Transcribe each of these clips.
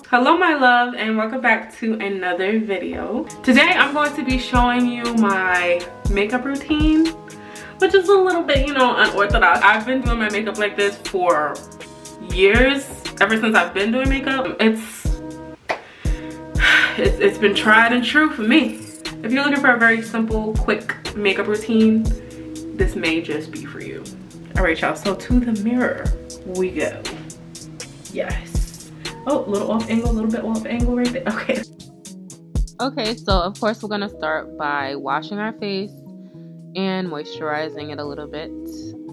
Hello my love, and welcome back to another video. Today I'm going to be showing you my makeup routine, which is a little bit, unorthodox. I've been doing my makeup like this for years, ever since I've been doing makeup. It's been tried and true for me. If you're looking for a very simple, quick makeup routine, this may just be for you. All right, y'all, so to the mirror we go. Yes. Oh, a little off angle, a little bit off angle right there. Okay. Okay, so of course we're gonna start by washing our face and moisturizing it a little bit.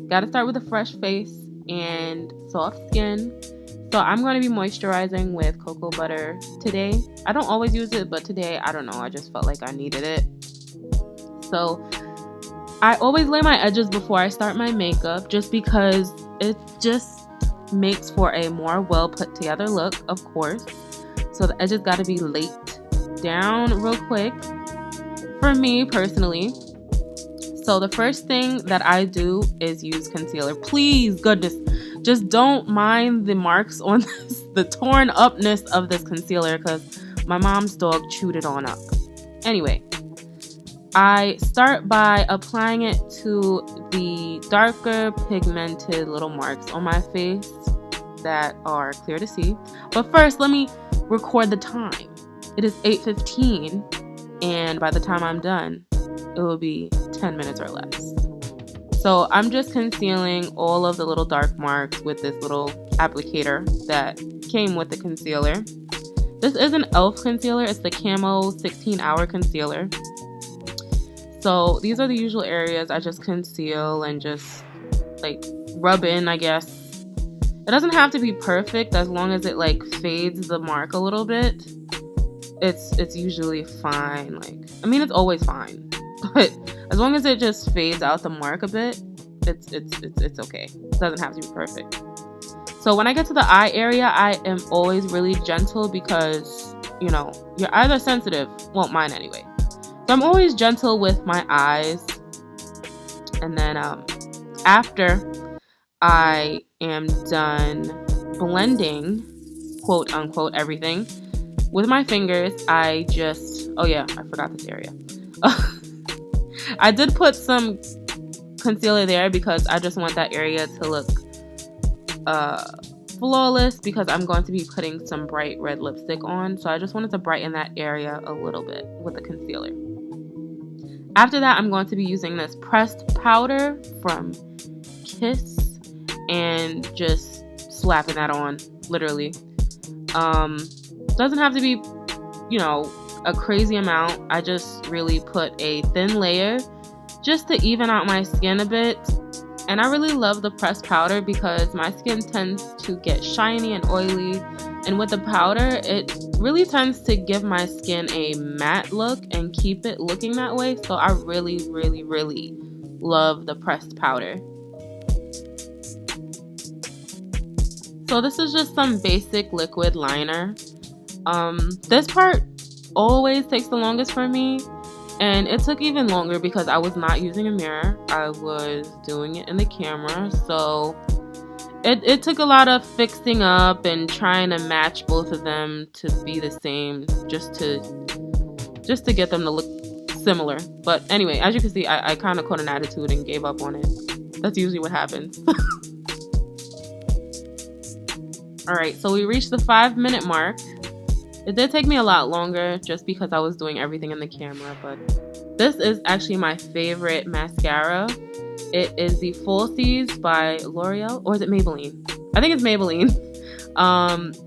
Gotta start with a fresh face and soft skin. So I'm gonna be moisturizing with cocoa butter today. I don't always use it, but today, I don't know, I just felt like I needed it. So I always lay my edges before I start my makeup just because it just makes for a more well put together look, of course. So the edges got to be laid down real quick for me personally. So the first thing that I do is use concealer. Please, goodness, just don't mind the marks on this, the torn upness of this concealer, because my mom's dog chewed it on up. Anyway, I start by applying it to the darker pigmented little marks on my face that are clear to see. But first, let me record the time. It is 8:15, and by the time I'm done, it will be 10 minutes or less. So I'm just concealing all of the little dark marks with this little applicator that came with the concealer. This is an e.l.f. concealer. It's the Camo 16-hour concealer. So these are the usual areas I just conceal and just like rub in, I guess. It doesn't have to be perfect, as long as it like fades the mark a little bit. It's usually fine. It's always fine. But as long as it just fades out the mark a bit, it's okay. It doesn't have to be perfect. So when I get to the eye area, I am always really gentle because, your eyes are sensitive. Well, mine anyway. So I'm always gentle with my eyes. And then after I am done blending, quote unquote, everything with my fingers, I forgot this area. I did put some concealer there because I just want that area to look flawless, because I'm going to be putting some bright red lipstick on. So I just wanted to brighten that area a little bit with the concealer. After that, I'm going to be using this pressed powder from Kiss and just slapping that on, literally. Doesn't have to be, a crazy amount. I just really put a thin layer just to even out my skin a bit. And I really love the pressed powder because my skin tends to get shiny and oily. And with the powder, it really tends to give my skin a matte look and keep it looking that way. So I really, really, really love the pressed powder. So this is just some basic liquid liner. This part always takes the longest for me. And it took even longer because I was not using a mirror. I was doing it in the camera. So it took a lot of fixing up and trying to match both of them to be the same, just to get them to look similar. But anyway, as you can see, I kind of caught an attitude and gave up on it. That's usually what happens. All right, so we reached the 5-minute mark. It did take me a lot longer just because I was doing everything in the camera, but this is actually my favorite mascara. It is the Falsies by L'Oreal, or is it Maybelline? I think it's Maybelline.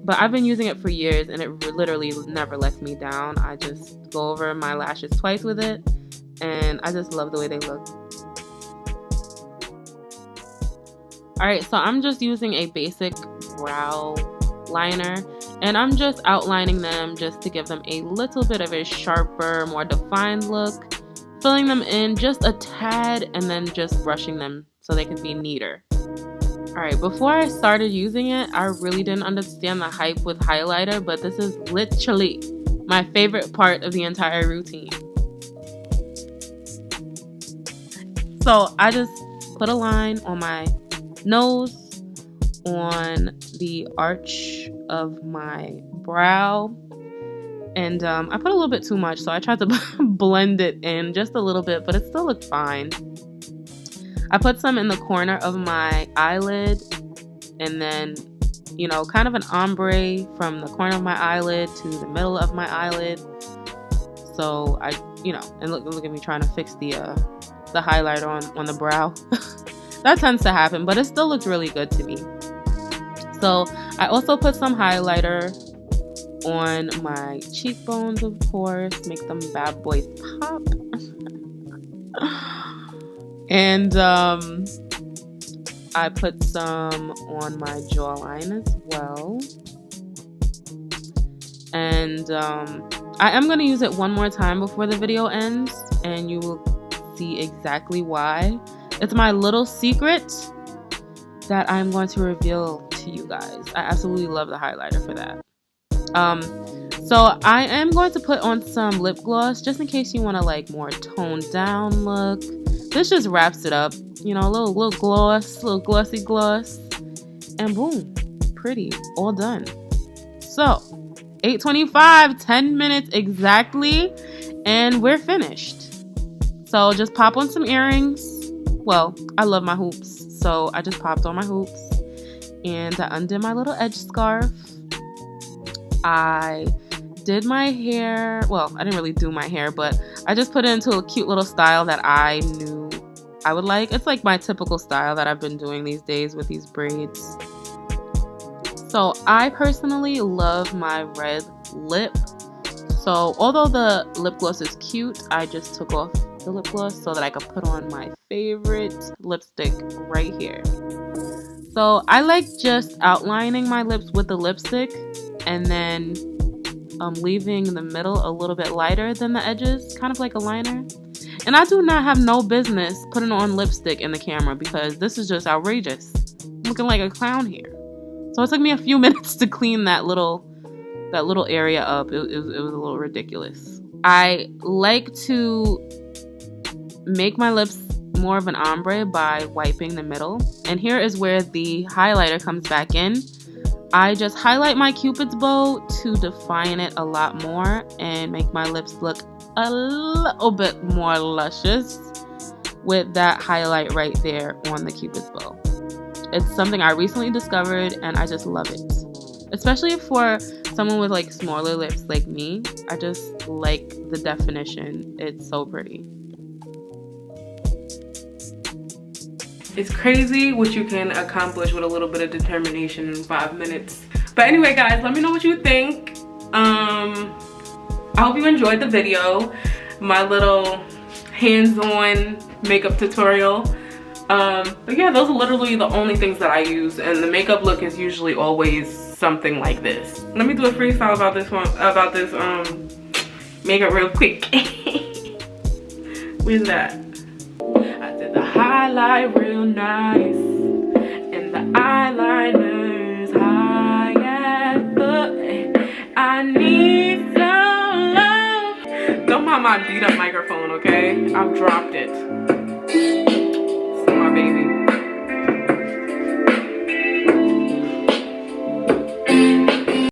But I've been using it for years and it literally never lets me down. I just go over my lashes twice with it and I just love the way they look. Alright, so I'm just using a basic brow liner and I'm just outlining them just to give them a little bit of a sharper, more defined look. Filling them in just a tad and then just brushing them so they can be neater. Alright, before I started using it, I really didn't understand the hype with highlighter, but this is literally my favorite part of the entire routine. So I just put a line on my nose, on the arch of my brow. And I put a little bit too much, so I tried to blend it in just a little bit, but it still looked fine. I put some in the corner of my eyelid, and then, you know, kind of an ombre from the corner of my eyelid to the middle of my eyelid. So I, you know, and look at me trying to fix the highlighter on the brow. That tends to happen, but it still looked really good to me. So I also put some highlighter on my cheekbones, of course, make them bad boys pop. And I put some on my jawline as well. And I am going to use it one more time before the video ends, and you will see exactly why. It's my little secret that I'm going to reveal to you guys. I absolutely love the highlighter for that. So I am going to put on some lip gloss just in case you want to like more toned down look. This just wraps it up, you know, a little gloss, little glossy gloss, and boom, pretty, all done. So 8:25, 10 minutes exactly, and we're finished. So just pop on some earrings. Well, I love my hoops, so I just popped on my hoops, and I undid my little edge scarf. I did my hair. Well, I didn't really do my hair, but I just put it into a cute little style that I knew I would like. It's like my typical style that I've been doing these days with these braids. So I personally love my red lip. So although the lip gloss is cute, I just took off the lip gloss so that I could put on my favorite lipstick right here. So I like just outlining my lips with the lipstick and then leaving the middle a little bit lighter than the edges, kind of like a liner. And I do not have no business putting on lipstick in the camera because this is just outrageous. I'm looking like a clown here. So it took me a few minutes to clean that little area up. It was a little ridiculous. I like to make my lips more of an ombre by wiping the middle. And here is where the highlighter comes back in. I just highlight my Cupid's bow to define it a lot more and make my lips look a little bit more luscious with that highlight right there on the Cupid's bow. It's something I recently discovered and I just love it. Especially for someone with like smaller lips like me. I just like the definition. It's so pretty. It's crazy what you can accomplish with a little bit of determination in 5 minutes. But anyway, guys, let me know what you think. I hope you enjoyed the video, my little hands-on makeup tutorial. But yeah, those are literally the only things that I use, and the makeup look is usually always something like this. Let me do a freestyle about this makeup real quick. Where's that? The highlight real nice and the eyeliner's high at the I need some love. Don't mind my beat up microphone, okay? I've dropped it. It's my baby.